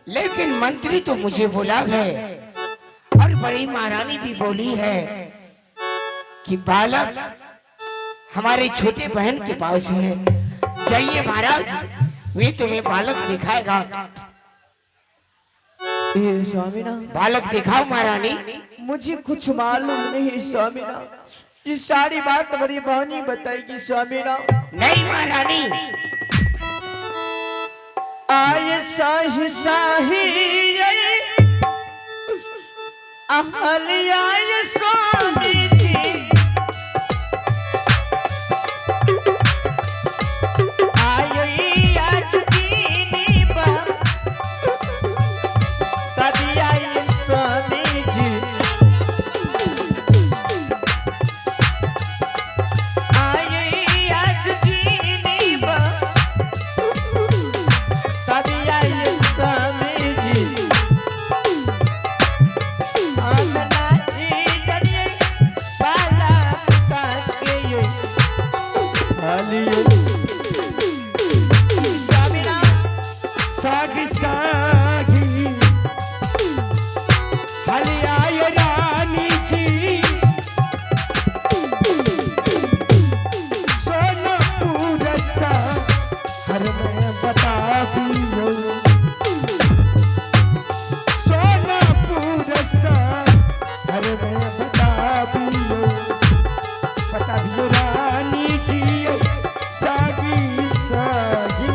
लेकिन मंत्री तो मुझे बोला है और बड़ी महारानी भी बोली है कि बालक हमारे छोटे बहन के पास है। जाइए महाराज, वे तुम्हें बालक दिखाएगा। स्वामीनाथ, बालक दिखाओ महारानी। मुझे कुछ मालूम नहीं स्वामीनाथ, ये सारी बात बड़ी बहनी बताएगी स्वामीनाथ। नहीं महारानी, आए साही साही अहलिया स्वामी जी, आए आज दीनी बा तभी आए स्वामी जी, आए आज दीनी बा तभी आए स्वामी जी। सागी सागी हलिया रानी जी, सोनपुर सा हर मैं बता दियो, सोनपुर सा हर मैं बता दियो रानी जी। सागी सागी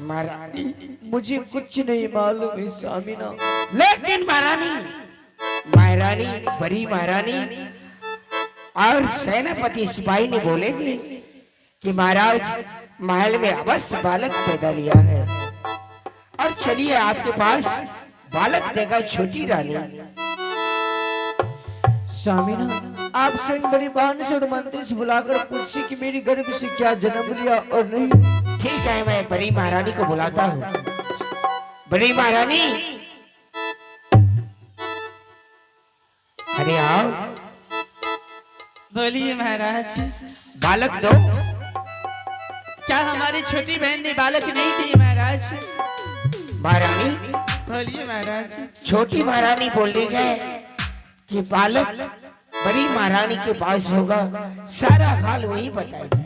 महारानी, मुझे कुछ नहीं मालूम है स्वामीनाथ। लेकिन महारानी, महारानी बड़ी महारानी और सेनापति सिपाही ने बोले थे कि महाराज महल में अवश्य बालक पैदा लिया है और चलिए आपके पास बालक देगा छोटी रानी। स्वामीनाथ, आप स्वयं बड़ी बहन से और मंत्री से बुलाकर पूछिए कि मेरी गर्भ से क्या जन्म लिया और नहीं। ठीक है, मैं बड़ी महारानी को बुलाता हूँ। बड़ी महारानी, अरे आओ। बोलिए महाराज। बालक दो। क्या हमारी छोटी बहन ने बालक नहीं दी महाराज? महारानी, बोलिए महाराज। छोटी महारानी बोल रही है कि बालक बड़ी महारानी के पास होगा, सारा हाल वही बताएगी।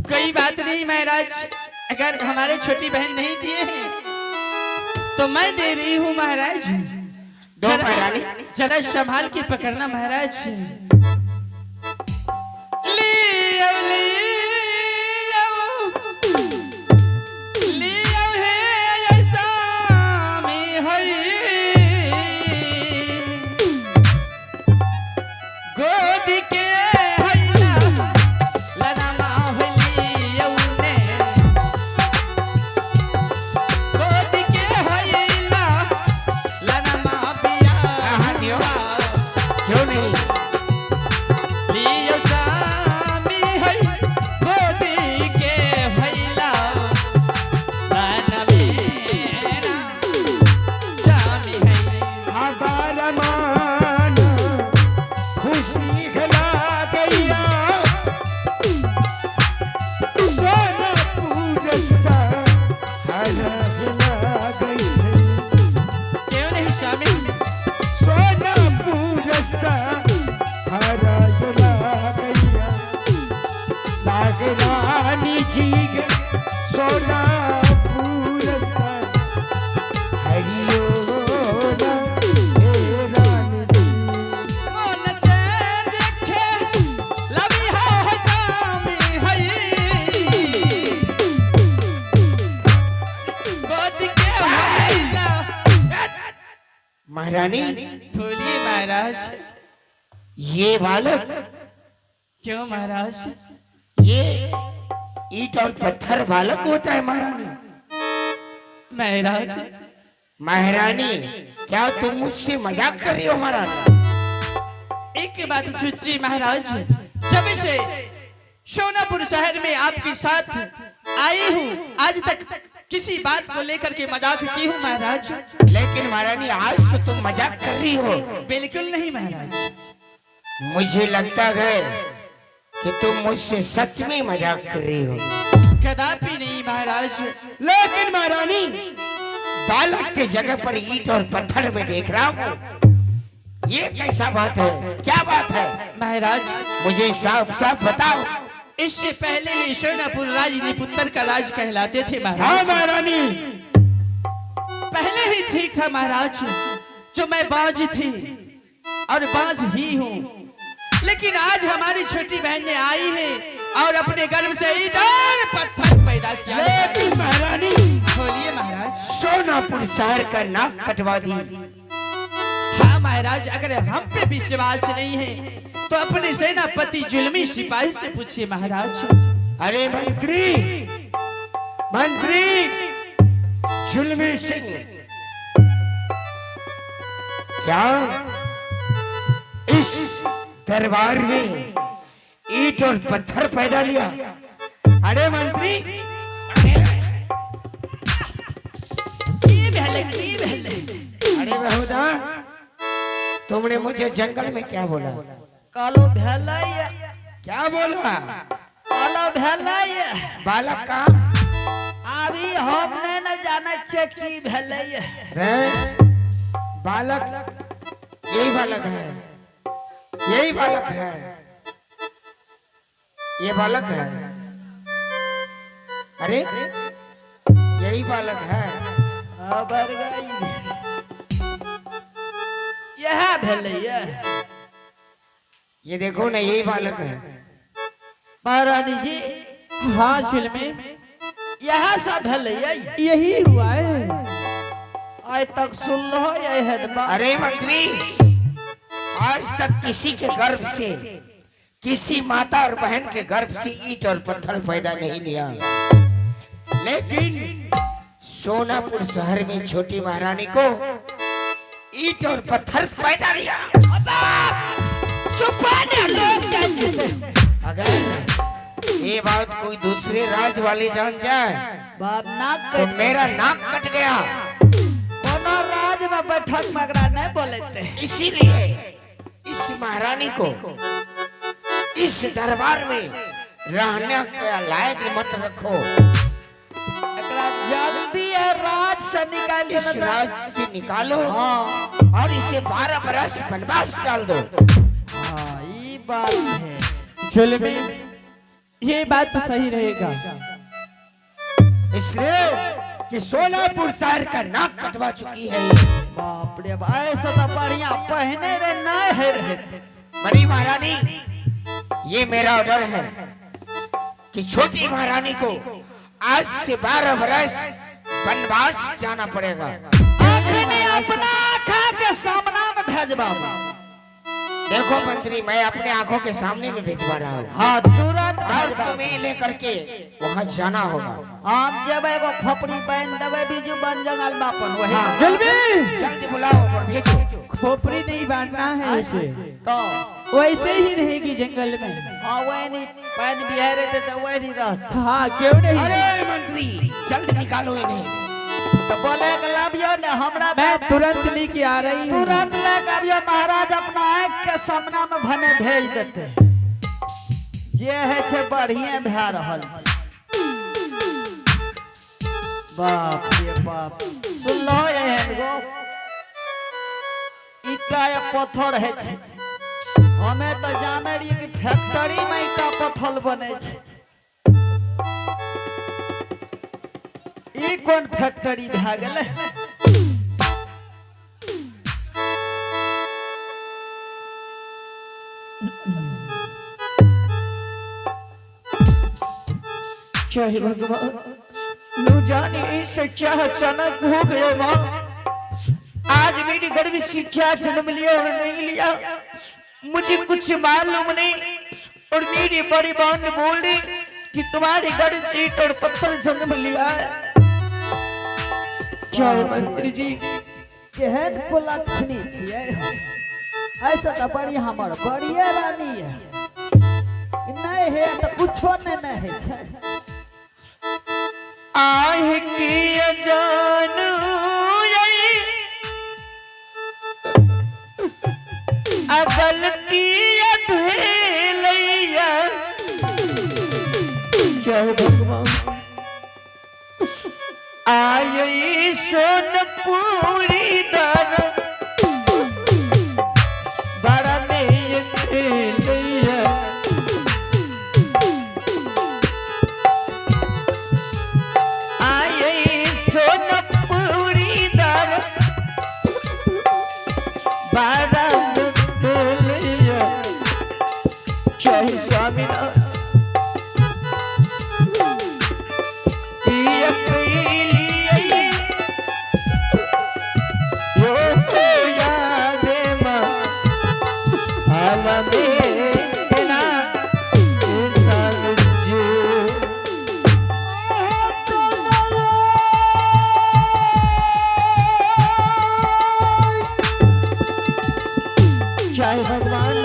कोई बात नहीं महाराज, अगर हमारे छोटी बहन नहीं दिए हैं तो मैं दे रही हूँ महाराज। दो महारानी। जरा संभाल के पकड़ना महाराज। महारानी, बोलिए महाराज। ये बालक क्यों महाराज? ये ईंट और पत्थर बालक होता है महारानी। महाराज, महारानी क्या तुम मुझसे मजाक कर रही हो महारानी? एक बात सोचिए महाराज, जब से सोनापुर शहर में आपके साथ आई हूँ आज तक किसी बात को लेकर के मजाक की हूँ महाराज? लेकिन महारानी आज तो तुम मजाक कर रही हो। बिल्कुल नहीं महाराज। मुझे लगता है कि तुम मुझसे सच में मजाक कर रही हो। कदापि नहीं महाराज। लेकिन महारानी, बालक के जगह पर ईंट और पत्थर में देख रहा हूँ, ये कैसा बात है? क्या बात है महाराज? मुझे साफ साफ बताओ। इससे पहले ये शोनापुर राजनीपुत्र का राज कहलाते थे हाँ महाराज। महारानी, पहले ही ठीक था महाराज, जो मैं बाज थी और बाज ही हूँ। लेकिन आज हमारी छोटी बहन ने आई है और अपने गर्भ से ईंट और पत्थर पैदा किया। लेकिन महारानी, बोलिए महाराज। सोनापुर शहर का नाक कटवा दी। हाँ महाराज, अगर हम पे विश्वास नहीं है तो अपने सेनापति जुल्मी सिपाही से पूछिए महाराज। अरे मंत्री, मंत्री जुल्मी सिंह, क्या इस दरबार में ईंट और पत्थर पैदा लिया? अरे मंत्री, अरे बहुदा, तुमने मुझे जंगल में क्या बोला? कालो भेलैया। क्या बोला? कालो भेलैया। बालक का अभी हम नहीं न जाने छे की भेलैया। रे बालक, यही बालक है, यही बालक है, ये बालक है। अरे यही बालक है। अबर गई। यह भेलैया। ये देखो ना, यही बालक है। महारानी जी, हाँ जुल्मी, यह सब भेलैया। यही हुआ है। आज तक सुन लो ये हेडबा। अरे मंत्री, आज तक किसी के गर्भ से, किसी माता और बहन के गर्भ से ईंट और पत्थर पैदा नहीं लिया। लेकिन सोनापुर शहर में छोटी महारानी को ईंट और पत्थर पैदा लिया। अगर ये बात कोई दूसरे राज वाले जान जाए बाप नाक तो मेरा नाक कट गया। कोनो राज में बैठक मगरा नहीं बोलते। इसीलिए इस महारानी को इस दरबार में रहने के लायक मत रखो। एकरा जल्दी ये राज से निकाल इस दे। राज से निकालो हाँ और इसे 12 बरस वनवास डाल दो। हाँ, ये बात है। जुल्मी, ये बात तो सही रहेगा। इसलिए कि सोनापुर शहर का नाक कटवा चुकी है। बाप रे बाप, ऐसा तो बढ़िया पहने रे नहीं है रहे। बड़ी महारानी, ये मेरा ऑर्डर है कि छोटी महारानी को आज से 12 बरस वनवास जाना पड़ेगा। अपने अपना आँखों के सामने में भेजबा। देखो मंत्री, मैं अपने आंखों के सामने में भेजवा रहा हूँ। हाँ तुरंत अब भेजबा। तुम्हें लेकर के वहाँ जाना होगा। हम जब एगो खोपड़ी पहन देवे बीजू बन जंगल बापन वही हाँ। बात। जुल्मी, जल्दी बुलाओ और भेजो। खोपड़ी नहीं बांधना है उसे, को वैसे ही रहेगी जंगल में। हाँ वही नहीं पहन बिहारे थे तो वही नहीं रहता। हाँ क्यों नहीं? अरे मंत्री, जल्द निकालो इन्हें। तो बोले कि लाभियो ने हमरा मैं तो तुरंत लेके आ रही हूँ। तुरंत लेके अभियो महाराज अपना आँख के सामना में भने भेज देते। जे है छे बढ़िया भे रहल छे। बाप रे बाप, सुन लो ये गो ईटा या पत्थर है छे। हमें तो जाने रही कि फैक्ट्री में ईटा पत्थर बने छे। ई कौन फैक्ट्री भे गेले? जय भगवान, न जाने इससे क्या अचानक हो गया माँ। आज मेरी गर्भ से क्या जन्म लिया और नहीं लिया मुझे कुछ मालूम नहीं। और मेरी बड़ी बहन ने बोल रही कि तुम्हारे गर्भ से ईंट और पत्थर जन्म लिया है। जय मंत्री जी। केहन को लक्षणी छियै? ऐसा तो बढ़िया हमर बढ़िया रानी है। नहीं है तो कुछो नहीं है छे। आह की जानू अगल की भेलैया जय भगवान। आई सोनपुरी दर बड़ा नहीं खेलिया, आई सोनपुरी दर बड़ा खेलिया। जय स्वामीनाथ। जय भगवान।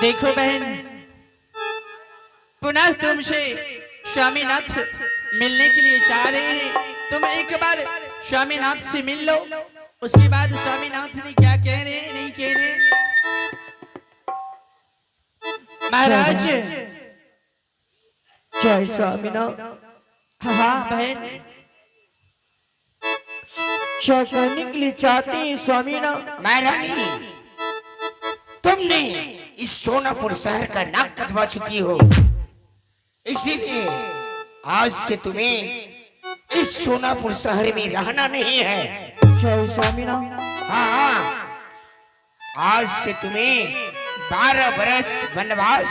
देखो बहन, पुनः तुमसे स्वामीनाथ मिलने के लिए चाह रहे हैं। तुम एक बार स्वामीनाथ से मिल लो, उसके बाद स्वामीनाथ ने क्या कह रहे हैं नहीं कह रहे। महाराज। जय स्वामीनाथ। हाँ बहन, क्या करने के लिए चाहते हैं स्वामीनाथ? महारानी, तुमने इस सोनापुर शहर का नाक कटवा चुकी हो, इसीलिए आज से तुम्हें इस सोनापुर शहर में रहना नहीं है। जय स्वामीनाथ। हाँ, आज से तुम्हें 12 बरस वनवास।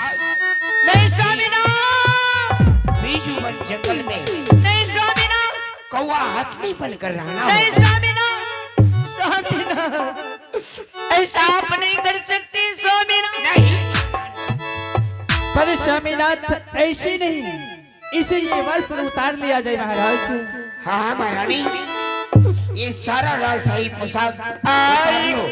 नहीं स्वामीनाथ, बीजूवन जंगल में नहीं स्वामीनाथ, कौवा हथनी बनकर रहना नहीं होगा। स्वामीनाथ, स्वामीनाथ ऐसा आप नहीं कर सकते स्वामीनाथ। नहीं, पर स्वामीनाथ ऐसी नहीं, इसे ये वस्त्र उतार लिया जाए महाराज। हाँ महारानी, ये सारा राजशाही पोशाक उतार लो।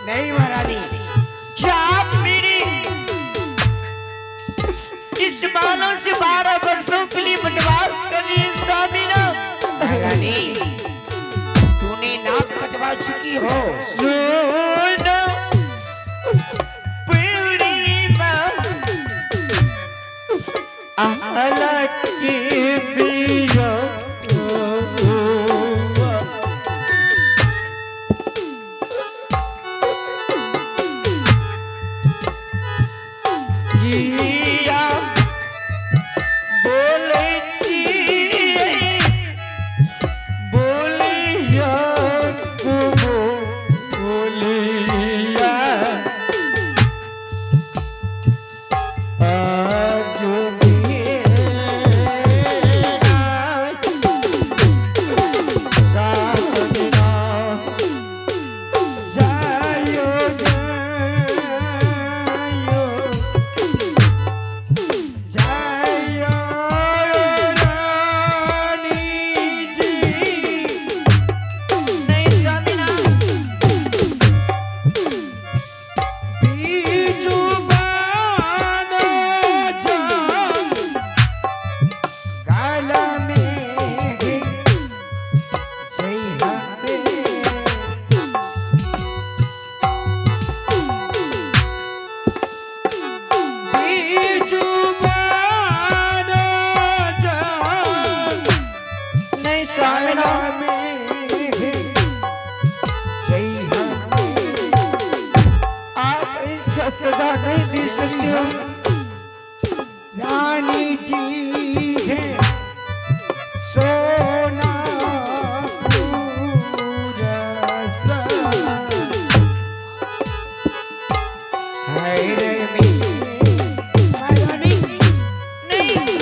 नहीं महारानी, इस बालों से 12 वर्षों के लिए वनवास करिए स्वामीनाथ। महारानी, तूने नाक कटवा चुकी हो। सुनो पूरी बात, अलग की पिया किया बोले बोलिया बोलिया नहीं दे सकते हो। रानी जी है सोना पूरा सा। हाय रे महारानी नहीं,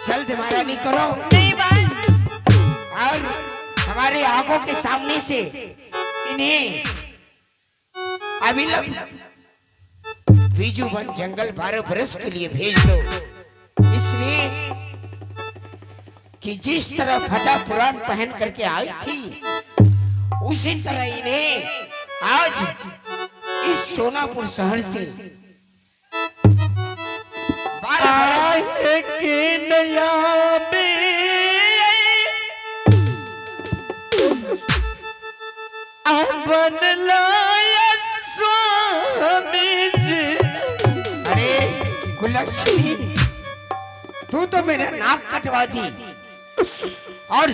जल्द महारानी करो नहीं भाई, और हमारे आंखों के सामने से इन्हें अविलंब बीजू वन जंगल 12 बरस के लिए भेज दो, इसलिए कि जिस तरह फटा पुराण पहन करके आई थी उसी तरह इन्हें आज इस सोनापुर शहर से 12 बरस के नया बन लाया स्वामी जी। अरे गुलक्ष्मी, तू तो मेरा नाक कटवा दी और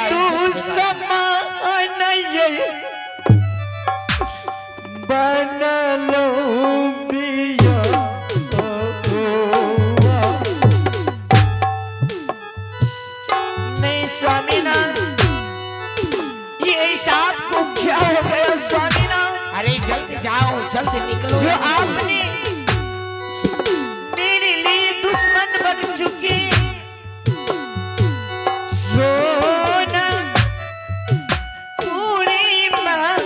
तू समान ये बन लो बिया। नहीं स्वामीनाथ, ये साहब को क्या हो गया स्वामीनाथ? अरे जल्द जाओ, जल्द निकलो। जो आपने मेरे लिए दुश्मन बन चुके सोना पूरी माँ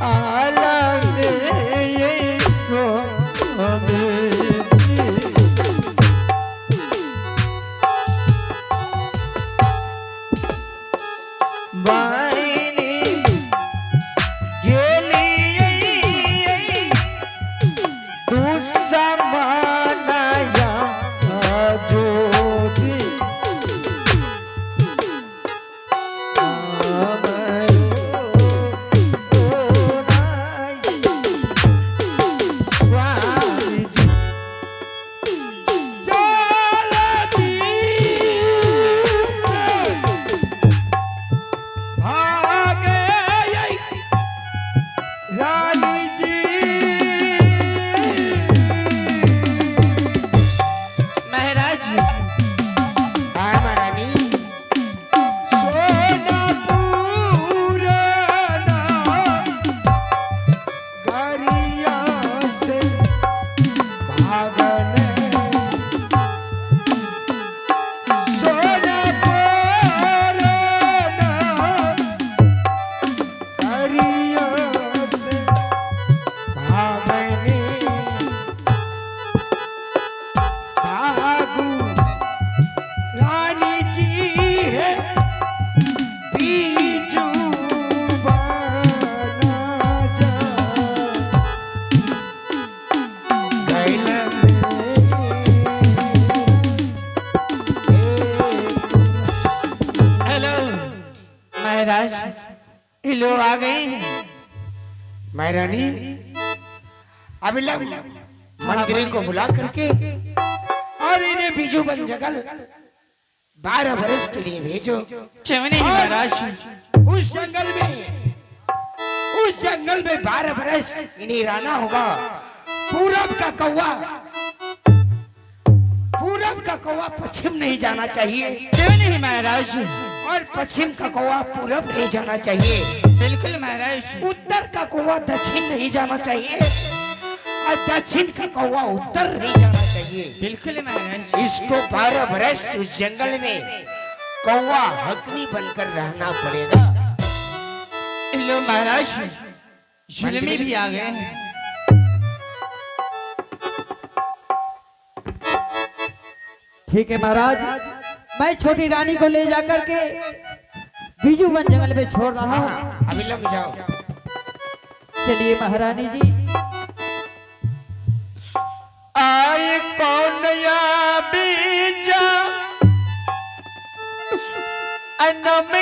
आला ने ये स्वामी महाराज, ये लोग आ गए हैं। महारानी, अविलंब मंत्री को बुला करके और इन्हें बीजू बन जंगल 12 बरस के लिए भेजो। चवने महाराज, उस जंगल में 12 बरस इन्हें रहना होगा। पूरब का कौवा पश्चिम नहीं जाना चाहिए। क्यों नहीं महाराज? और पश्चिम का कौवा पूरब नहीं जाना चाहिए। बिल्कुल महाराज। उत्तर का कौवा दक्षिण नहीं जाना चाहिए और दक्षिण का कौवा उत्तर नहीं जाना चाहिए। बिल्कुल महाराज। इसको 12 बरस उस जंगल में कौवा हकनी बनकर रहना पड़ेगा। लो महाराज, जुलमी भी आ गए हैं। ठीक है महाराज, मैं छोटी रानी को ले जाकर के बीजू वन जंगल में छोड़ रहा हूँ। अभी लग जाओ। चलिए महारानी जी। आए कौन या बीजा अनम